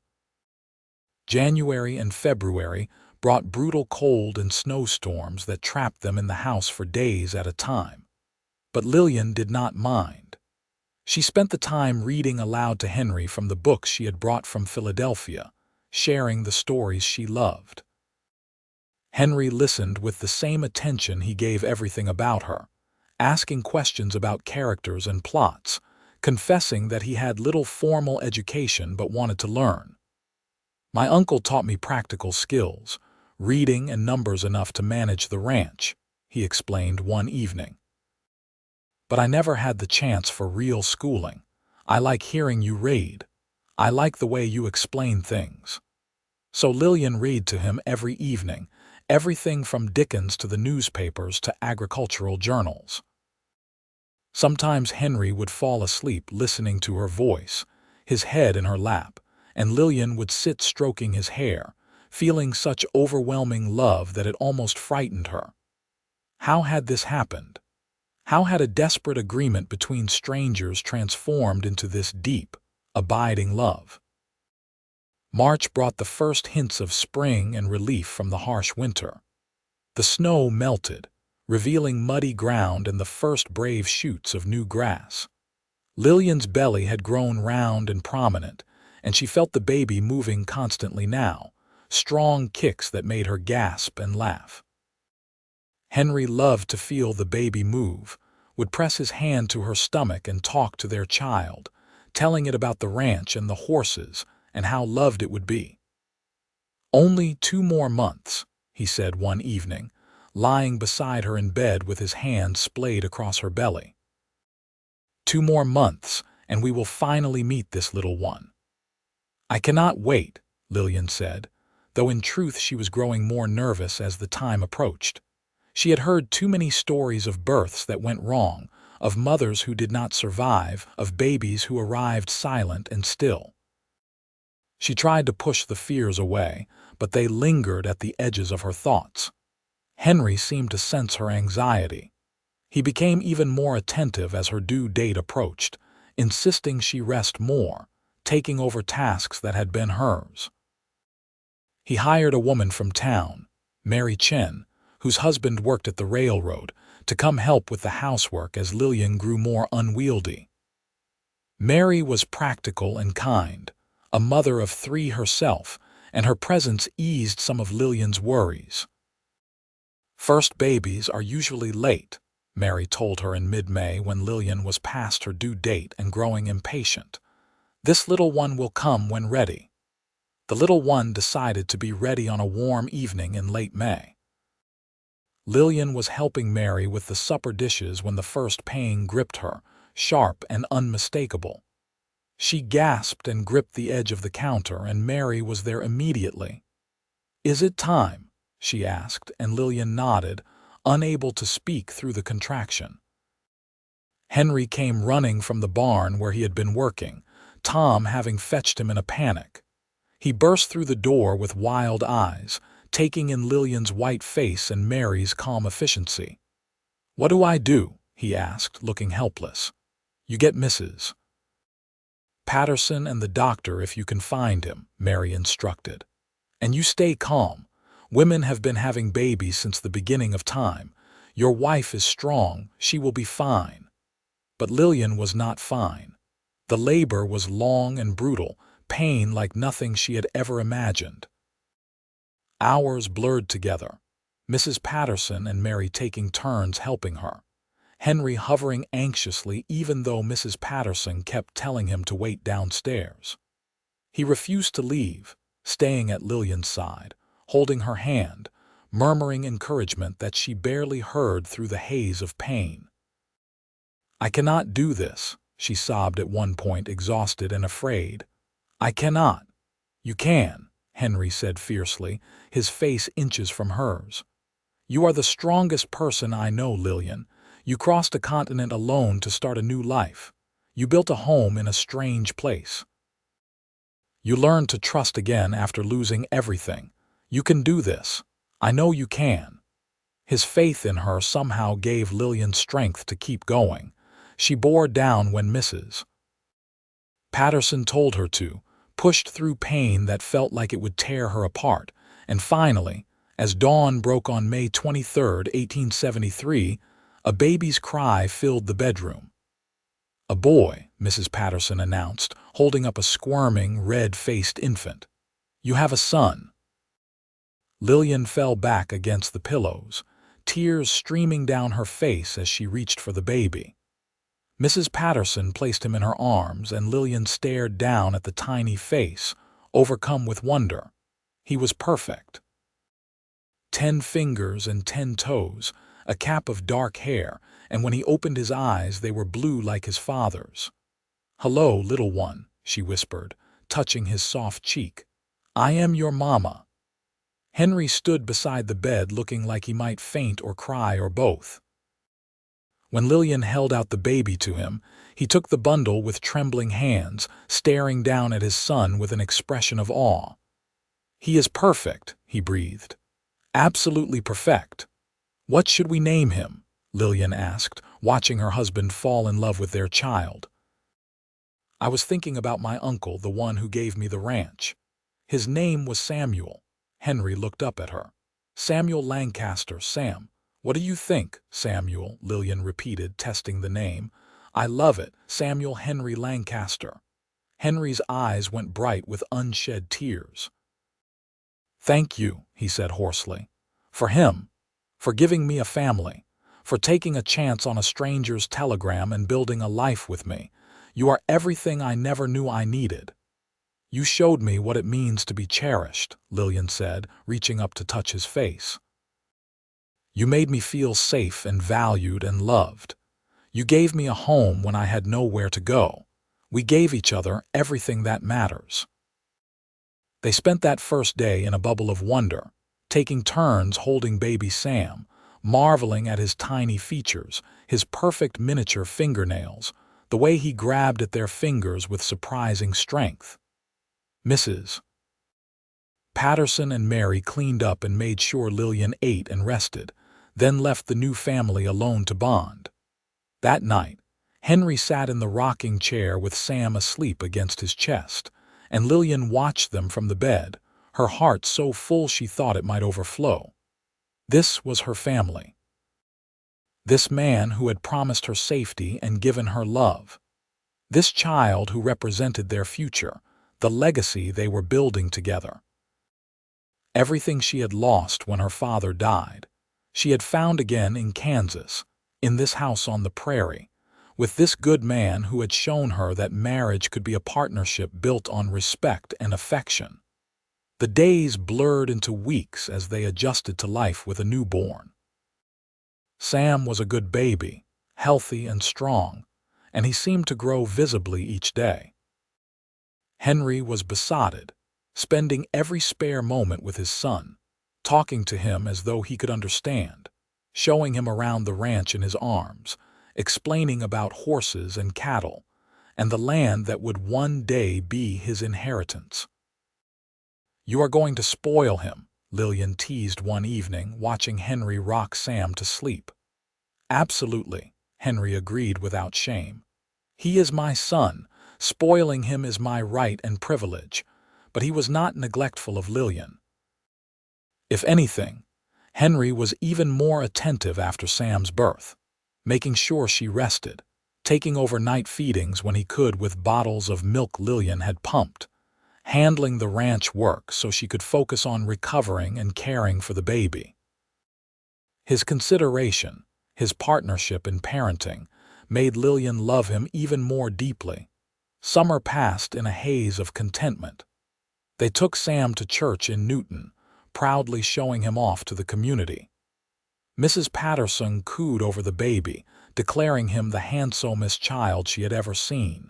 January and February brought brutal cold and snowstorms that trapped them in the house for days at a time. But Lillian did not mind. She spent the time reading aloud to Henry from the books she had brought from Philadelphia, sharing the stories she loved. Henry listened with the same attention he gave everything about her, asking questions about characters and plots, confessing that he had little formal education but wanted to learn. "My uncle taught me practical skills, reading and numbers enough to manage the ranch," he explained one evening. "But I never had the chance for real schooling. I like hearing you read. I like the way you explain things." So Lillian read to him every evening, everything from Dickens to the newspapers to agricultural journals. Sometimes Henry would fall asleep listening to her voice, his head in her lap, and Lillian would sit stroking his hair, feeling such overwhelming love that it almost frightened her. How had this happened? How had a desperate agreement between strangers transformed into this deep, abiding love? March brought the first hints of spring and relief from the harsh winter. The snow melted, revealing muddy ground and the first brave shoots of new grass. Lillian's belly had grown round and prominent, and she felt the baby moving constantly now, strong kicks that made her gasp and laugh. Henry loved to feel the baby move, would press his hand to her stomach and talk to their child, telling it about the ranch and the horses and how loved it would be. "Only 2 more months," he said one evening, lying beside her in bed with his hand splayed across her belly. "2 more months, and we will finally meet this little one." "I cannot wait," Lillian said, though in truth she was growing more nervous as the time approached. She had heard too many stories of births that went wrong, of mothers who did not survive, of babies who arrived silent and still. She tried to push the fears away, but they lingered at the edges of her thoughts. Henry seemed to sense her anxiety. He became even more attentive as her due date approached, insisting she rest more, taking over tasks that had been hers. He hired a woman from town, Mary Chen, whose husband worked at the railroad, to come help with the housework as Lillian grew more unwieldy. Mary was practical and kind, a mother of 3 herself, and her presence eased some of Lillian's worries. "First babies are usually late," Mary told her in mid-May when Lillian was past her due date and growing impatient. "This little one will come when ready." The little one decided to be ready on a warm evening in late May. Lillian was helping Mary with the supper dishes when the first pain gripped her, sharp and unmistakable. She gasped and gripped the edge of the counter, and Mary was there immediately. "Is it time?" she asked, and Lillian nodded, unable to speak through the contraction. Henry came running from the barn where he had been working, Tom having fetched him in a panic. He burst through the door with wild eyes, taking in Lillian's white face and Mary's calm efficiency. "What do I do?" he asked, looking helpless. "You get Mrs. Patterson and the doctor if you can find him," Mary instructed. "And you stay calm. Women have been having babies since the beginning of time. Your wife is strong, she will be fine." But Lillian was not fine. The labor was long and brutal, pain like nothing she had ever imagined. Hours blurred together, Mrs. Patterson and Mary taking turns helping her. Henry hovering anxiously even though Mrs. Patterson kept telling him to wait downstairs. He refused to leave, staying at Lillian's side, holding her hand, murmuring encouragement that she barely heard through the haze of pain. "I cannot do this," she sobbed at one point, exhausted and afraid. "I cannot." "You can," Henry said fiercely, his face inches from hers. "You are the strongest person I know, Lillian. You crossed a continent alone to start a new life. You built a home in a strange place. You learned to trust again after losing everything. You can do this. I know you can." His faith in her somehow gave Lillian strength to keep going. She bore down when Mrs. Patterson told her to, pushed through pain that felt like it would tear her apart, and finally, as dawn broke on May 23, 1873, a baby's cry filled the bedroom. "A boy," Mrs. Patterson announced, holding up a squirming, red-faced infant. "You have a son." Lillian fell back against the pillows, tears streaming down her face as she reached for the baby. Mrs. Patterson placed him in her arms, and Lillian stared down at the tiny face, overcome with wonder. He was perfect. 10 fingers and 10 toes, a cap of dark hair, and when he opened his eyes they were blue like his father's. "Hello, little one," she whispered, touching his soft cheek. "I am your mama." Henry stood beside the bed looking like he might faint or cry or both. When Lillian held out the baby to him, he took the bundle with trembling hands, staring down at his son with an expression of awe. "He is perfect," he breathed. "Absolutely perfect." "What should we name him?" Lillian asked, watching her husband fall in love with their child. "I was thinking about my uncle, the one who gave me the ranch. His name was Samuel." Henry looked up at her. "Samuel Lancaster, Sam. What do you think, Samuel?" Lillian repeated, testing the name. "I love it, Samuel Henry Lancaster." Henry's eyes went bright with unshed tears. "Thank you," he said hoarsely. "For him. For giving me a family. For taking a chance on a stranger's telegram and building a life with me. You are everything I never knew I needed." "You showed me what it means to be cherished," Lillian said, reaching up to touch his face. "You made me feel safe and valued and loved. You gave me a home when I had nowhere to go. We gave each other everything that matters." They spent that first day in a bubble of wonder, taking turns holding baby Sam, marveling at his tiny features, his perfect miniature fingernails, the way he grabbed at their fingers with surprising strength. Mrs. Patterson and Mary cleaned up and made sure Lillian ate and rested, then left the new family alone to bond. That night, Henry sat in the rocking chair with Sam asleep against his chest, and Lillian watched them from the bed, her heart so full she thought it might overflow. This was her family. This man who had promised her safety and given her love. This child who represented their future, the legacy they were building together. Everything she had lost when her father died, she had found again in Kansas, in this house on the prairie, with this good man who had shown her that marriage could be a partnership built on respect and affection. The days blurred into weeks as they adjusted to life with a newborn. Sam was a good baby, healthy and strong, and he seemed to grow visibly each day. Henry was besotted, spending every spare moment with his son, talking to him as though he could understand, showing him around the ranch in his arms, explaining about horses and cattle, and the land that would one day be his inheritance. "You are going to spoil him," Lillian teased one evening, watching Henry rock Sam to sleep. "Absolutely," Henry agreed without shame. "He is my son. Spoiling him is my right and privilege," but he was not neglectful of Lillian. If anything, Henry was even more attentive after Sam's birth, making sure she rested, taking overnight feedings when he could with bottles of milk Lillian had pumped, handling the ranch work so she could focus on recovering and caring for the baby. His consideration, his partnership in parenting, made Lillian love him even more deeply. Summer passed in a haze of contentment. They took Sam to church in Newton, proudly showing him off to the community. Mrs. Patterson cooed over the baby, declaring him the handsomest child she had ever seen.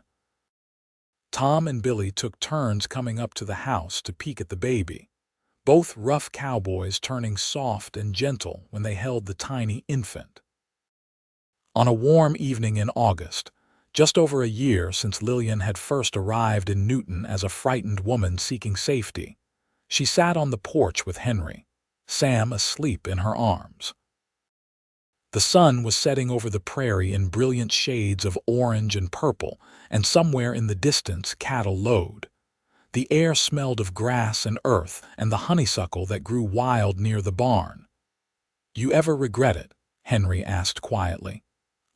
Tom and Billy took turns coming up to the house to peek at the baby, both rough cowboys turning soft and gentle when they held the tiny infant. On a warm evening in August, just over a year since Lillian had first arrived in Newton as a frightened woman seeking safety, she sat on the porch with Henry, Sam asleep in her arms. The sun was setting over the prairie in brilliant shades of orange and purple, and somewhere in the distance cattle lowed. The air smelled of grass and earth and the honeysuckle that grew wild near the barn. "You ever regret it?" Henry asked quietly.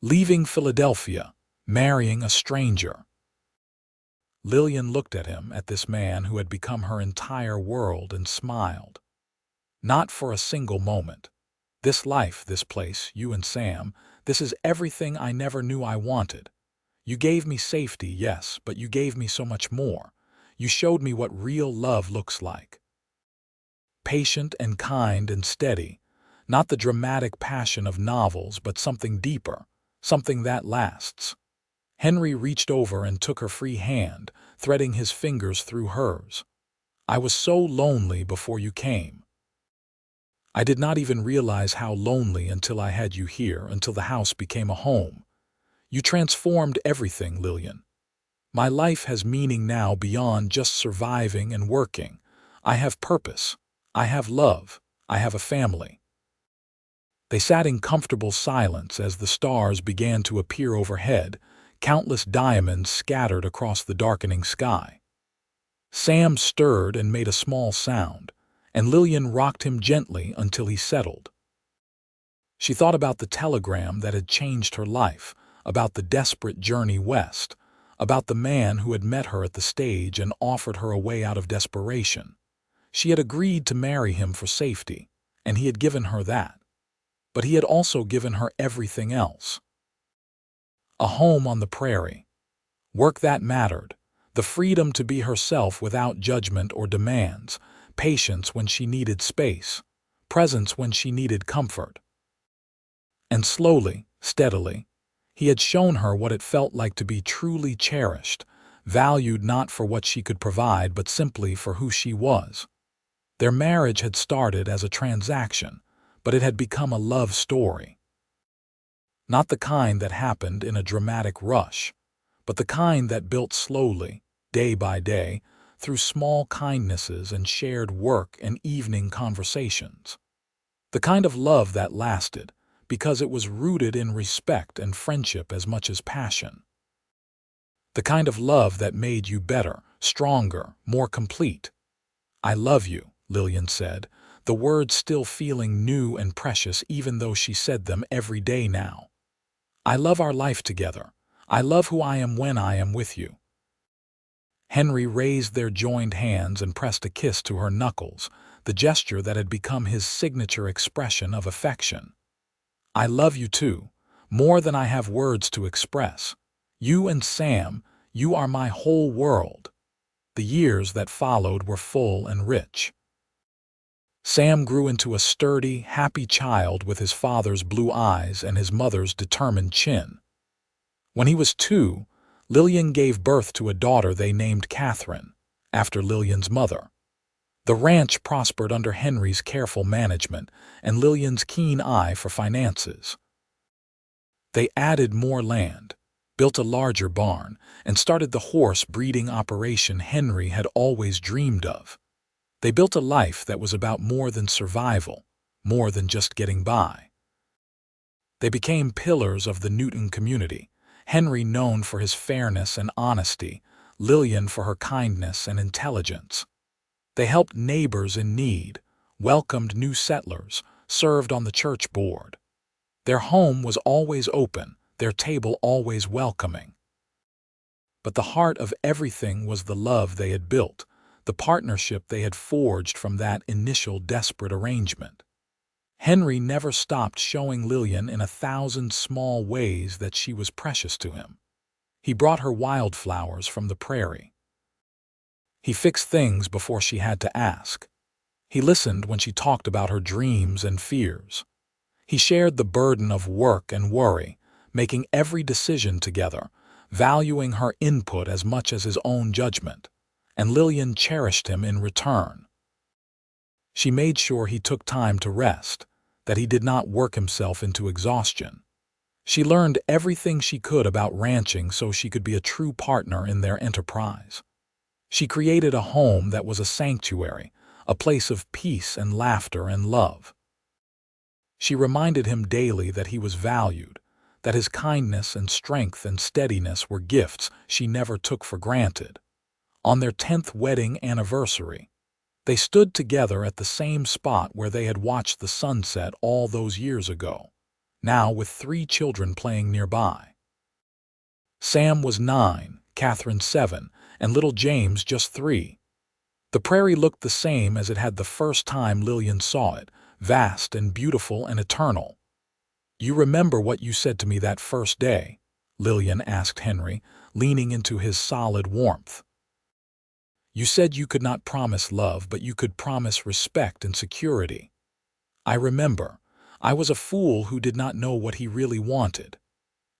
"Leaving Philadelphia, marrying a stranger?" Lillian looked at him, at this man who had become her entire world, and smiled. "Not for a single moment. This life, this place, you and Sam, this is everything I never knew I wanted. You gave me safety, yes, but you gave me so much more. You showed me what real love looks like. Patient and kind and steady, not the dramatic passion of novels, but something deeper, something that lasts." Henry reached over and took her free hand, threading his fingers through hers. "I was so lonely before you came. I did not even realize how lonely until I had you here, until the house became a home. You transformed everything, Lillian. My life has meaning now beyond just surviving and working. I have purpose. I have love. I have a family." They sat in comfortable silence as the stars began to appear overhead, countless diamonds scattered across the darkening sky. Sam stirred and made a small sound, and Lillian rocked him gently until he settled. She thought about the telegram that had changed her life, about the desperate journey west, about the man who had met her at the stage and offered her a way out of desperation. She had agreed to marry him for safety, and he had given her that. But he had also given her everything else. A home on the prairie, work that mattered, the freedom to be herself without judgment or demands, patience when she needed space, presence when she needed comfort. And slowly, steadily, he had shown her what it felt like to be truly cherished, valued not for what she could provide but simply for who she was. Their marriage had started as a transaction, but it had become a love story. Not the kind that happened in a dramatic rush, but the kind that built slowly, day by day, through small kindnesses and shared work and evening conversations. The kind of love that lasted, because it was rooted in respect and friendship as much as passion. The kind of love that made you better, stronger, more complete. "I love you," Lillian said, the words still feeling new and precious even though she said them every day now. "I love our life together. I love who I am when I am with you." Henry raised their joined hands and pressed a kiss to her knuckles, the gesture that had become his signature expression of affection. "I love you too, more than I have words to express. You and Sam, you are my whole world." The years that followed were full and rich. Sam grew into a sturdy, happy child with his father's blue eyes and his mother's determined chin. When he was 2, Lillian gave birth to a daughter they named Catherine, after Lillian's mother. The ranch prospered under Henry's careful management and Lillian's keen eye for finances. They added more land, built a larger barn, and started the horse breeding operation Henry had always dreamed of. They built a life that was about more than survival, more than just getting by. They became pillars of the Newton community, Henry known for his fairness and honesty, Lillian for her kindness and intelligence. They helped neighbors in need, welcomed new settlers, served on the church board. Their home was always open, their table always welcoming. But the heart of everything was the love they had built, the partnership they had forged from that initial desperate arrangement. Henry never stopped showing Lillian in 1,000 small ways that she was precious to him. He brought her wildflowers from the prairie. He fixed things before she had to ask. He listened when she talked about her dreams and fears. He shared the burden of work and worry, making every decision together, valuing her input as much as his own judgment, and Lillian cherished him in return. She made sure he took time to rest, that he did not work himself into exhaustion. She learned everything she could about ranching so she could be a true partner in their enterprise. She created a home that was a sanctuary, a place of peace and laughter and love. She reminded him daily that he was valued, that his kindness and strength and steadiness were gifts she never took for granted. On their 10th wedding anniversary, they stood together at the same spot where they had watched the sunset all those years ago, now with 3 children playing nearby. Sam was 9, Catherine 7, and little James just 3. The prairie looked the same as it had the first time Lillian saw it, vast and beautiful and eternal. "You remember what you said to me that first day?" Lillian asked Henry, leaning into his solid warmth. "You said you could not promise love, but you could promise respect and security." "I remember. I was a fool who did not know what he really wanted."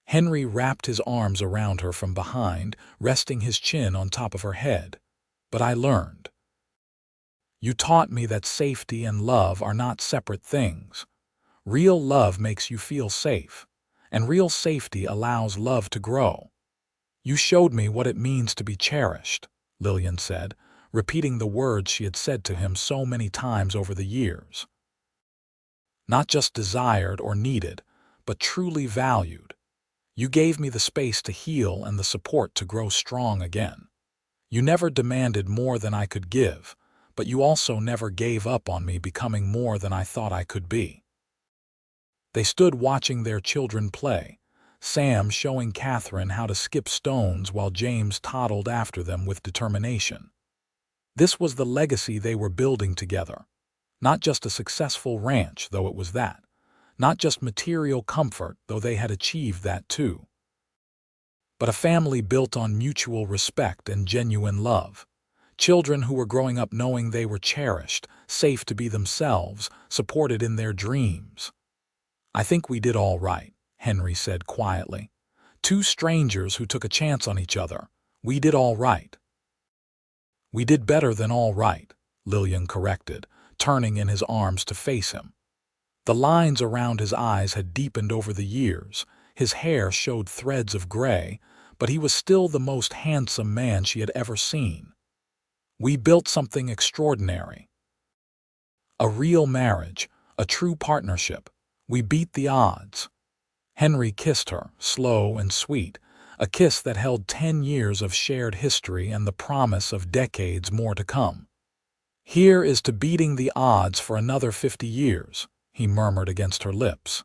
Henry wrapped his arms around her from behind, resting his chin on top of her head. "But I learned. You taught me that safety and love are not separate things. Real love makes you feel safe, and real safety allows love to grow. You showed me what it means to be cherished," Lillian said, repeating the words she had said to him so many times over the years. "Not just desired or needed, but truly valued. You gave me the space to heal and the support to grow strong again. You never demanded more than I could give, but you also never gave up on me becoming more than I thought I could be." They stood watching their children play, Sam showing Catherine how to skip stones while James toddled after them with determination. This was the legacy they were building together. Not just a successful ranch, though it was that. Not just material comfort, though they had achieved that too. But a family built on mutual respect and genuine love. Children who were growing up knowing they were cherished, safe to be themselves, supported in their dreams. "I think we did all right," Henry said quietly. "2 strangers who took a chance on each other. We did all right." "We did better than all right," Lillian corrected, turning in his arms to face him. The lines around his eyes had deepened over the years, his hair showed threads of gray, but he was still the most handsome man she had ever seen. "We built something extraordinary. A real marriage, a true partnership. We beat the odds." Henry kissed her, slow and sweet, a kiss that held 10 years of shared history and the promise of decades more to come. "Here is to beating the odds for another 50 years, he murmured against her lips.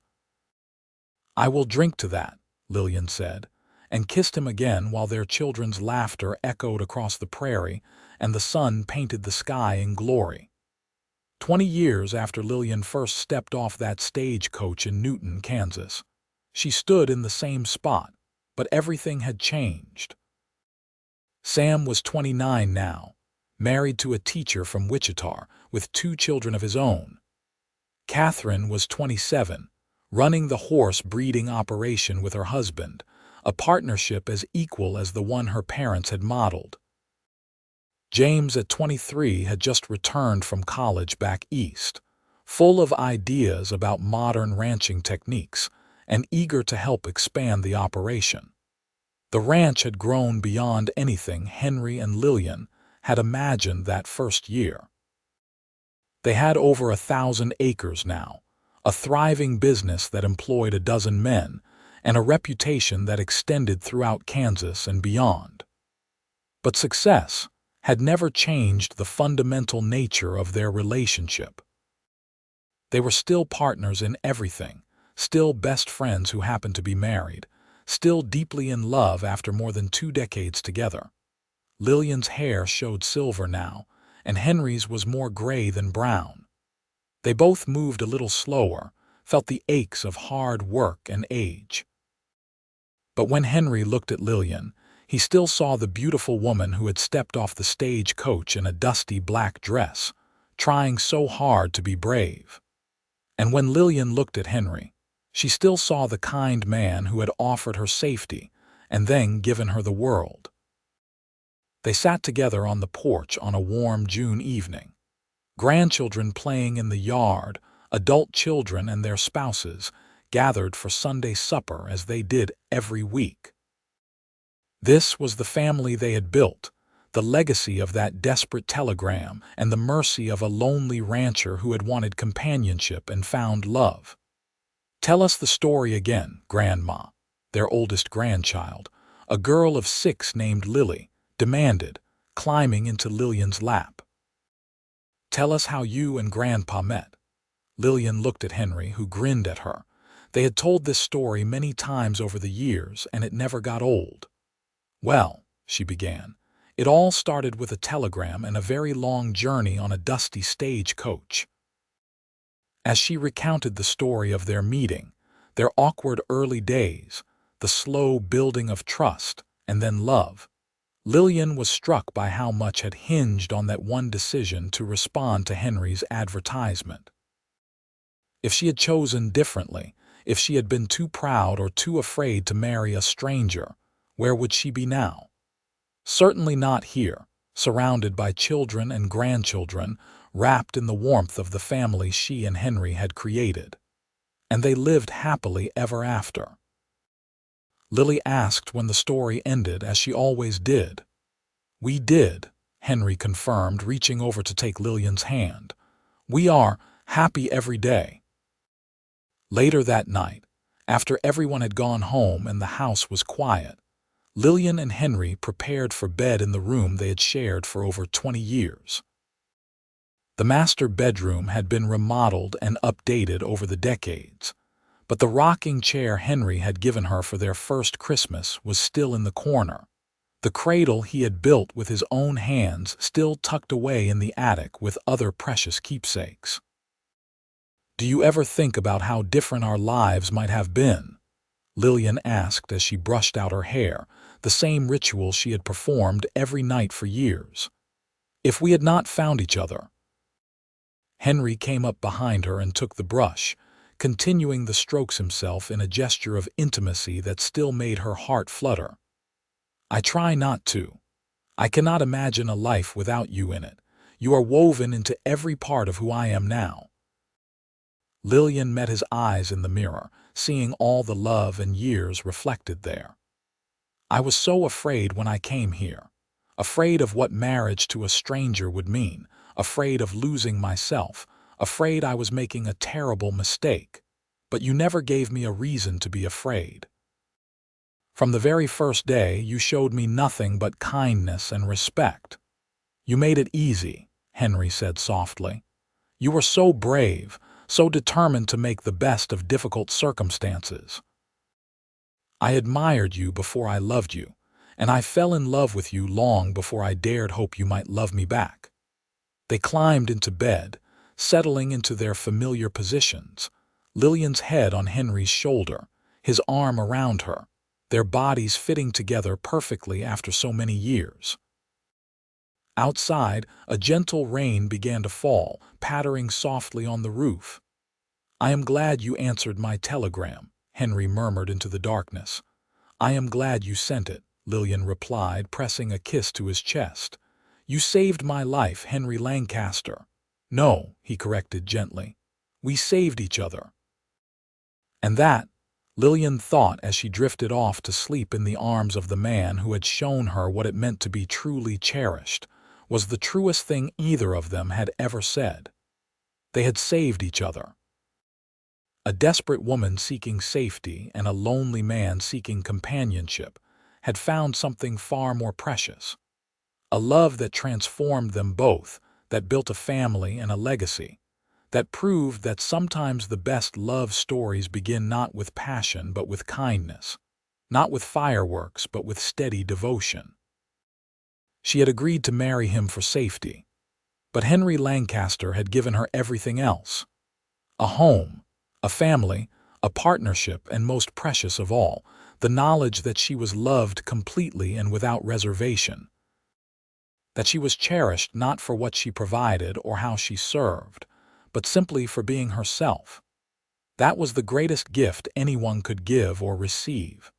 "I will drink to that," Lillian said, and kissed him again while their children's laughter echoed across the prairie and the sun painted the sky in glory. 20 years after Lillian first stepped off that stagecoach in Newton, Kansas. She stood in the same spot, but everything had changed. Sam was 29 now, married to a teacher from Wichita, with 2 children of his own. Catherine was 27, running the horse breeding operation with her husband, a partnership as equal as the one her parents had modeled. James, at 23, had just returned from college back east, full of ideas about modern ranching techniques and eager to help expand the operation. The ranch had grown beyond anything Henry and Lillian had imagined that first year. They had over 1,000 acres now, a thriving business that employed a dozen men, and a reputation that extended throughout Kansas and beyond. But success had never changed the fundamental nature of their relationship. They were still partners in everything, still best friends who happened to be married, still deeply in love after more than 2 decades together. Lillian's hair showed silver now, and Henry's was more gray than brown. They both moved a little slower, felt the aches of hard work and age. But when Henry looked at Lillian, he still saw the beautiful woman who had stepped off the stagecoach in a dusty black dress, trying so hard to be brave. And when Lillian looked at Henry, she still saw the kind man who had offered her safety and then given her the world. They sat together on the porch on a warm June evening, grandchildren playing in the yard, adult children and their spouses gathered for Sunday supper as they did every week. This was the family they had built, the legacy of that desperate telegram and the mercy of a lonely rancher who had wanted companionship and found love. "Tell us the story again, Grandma," their oldest grandchild, a girl of 6 named Lily, demanded, climbing into Lillian's lap. "Tell us how you and Grandpa met." Lillian looked at Henry, who grinned at her. They had told this story many times over the years, and it never got old. "Well," she began, "it all started with a telegram and a very long journey on a dusty stagecoach." As she recounted the story of their meeting, their awkward early days, the slow building of trust, and then love, Lillian was struck by how much had hinged on that one decision to respond to Henry's advertisement. If she had chosen differently, if she had been too proud or too afraid to marry a stranger, where would she be now? Certainly not here, surrounded by children and grandchildren, wrapped in the warmth of the family she and Henry had created. And they lived happily ever after. Lily asked when the story ended, as she always did. "We did," Henry confirmed, reaching over to take Lillian's hand. "We are happy every day." Later that night, after everyone had gone home and the house was quiet, Lillian and Henry prepared for bed in the room they had shared for over 20 years. The master bedroom had been remodeled and updated over the decades, but the rocking chair Henry had given her for their first Christmas was still in the corner, the cradle he had built with his own hands still tucked away in the attic with other precious keepsakes. "Do you ever think about how different our lives might have been?" Lillian asked as she brushed out her hair, the same ritual she had performed every night for years. "If we had not found each other." Henry came up behind her and took the brush, continuing the strokes himself in a gesture of intimacy that still made her heart flutter. "I try not to. I cannot imagine a life without you in it. You are woven into every part of who I am now." Lillian met his eyes in the mirror, seeing all the love and years reflected there. "I was so afraid when I came here, afraid of what marriage to a stranger would mean, afraid of losing myself, afraid I was making a terrible mistake, but you never gave me a reason to be afraid. From the very first day, you showed me nothing but kindness and respect. You made it easy," Henry said softly. "You were so brave, so determined to make the best of difficult circumstances. I admired you before I loved you, and I fell in love with you long before I dared hope you might love me back." They climbed into bed, settling into their familiar positions, Lillian's head on Henry's shoulder, his arm around her, their bodies fitting together perfectly after so many years. Outside, a gentle rain began to fall, pattering softly on the roof. "I am glad you answered my telegram," Henry murmured into the darkness. "I am glad you sent it," Lillian replied, pressing a kiss to his chest. "You saved my life, Henry Lancaster." "No," he corrected gently. "We saved each other." And that, Lillian thought as she drifted off to sleep in the arms of the man who had shown her what it meant to be truly cherished, was the truest thing either of them had ever said. They had saved each other. A desperate woman seeking safety and a lonely man seeking companionship had found something far more precious. A love that transformed them both, that built a family and a legacy, that proved that sometimes the best love stories begin not with passion but with kindness, not with fireworks but with steady devotion. She had agreed to marry him for safety, but Henry Lancaster had given her everything else: a home, a family, a partnership, and most precious of all, the knowledge that she was loved completely and without reservation, that she was cherished not for what she provided or how she served, but simply for being herself. That was the greatest gift anyone could give or receive.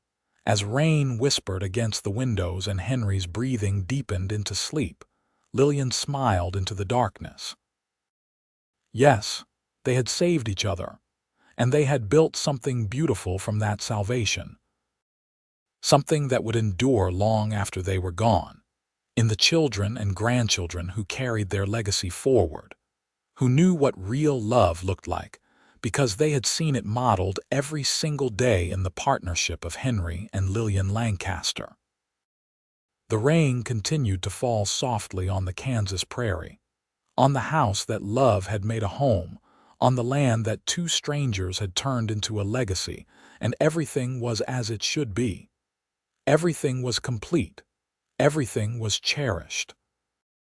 As rain whispered against the windows and Henry's breathing deepened into sleep, Lillian smiled into the darkness. Yes, they had saved each other, and they had built something beautiful from that salvation. Something that would endure long after they were gone, in the children and grandchildren who carried their legacy forward, who knew what real love looked like, because they had seen it modeled every single day in the partnership of Henry and Lillian Lancaster. The rain continued to fall softly on the Kansas prairie, on the house that love had made a home, on the land that two strangers had turned into a legacy, and everything was as it should be. Everything was complete. Everything was cherished.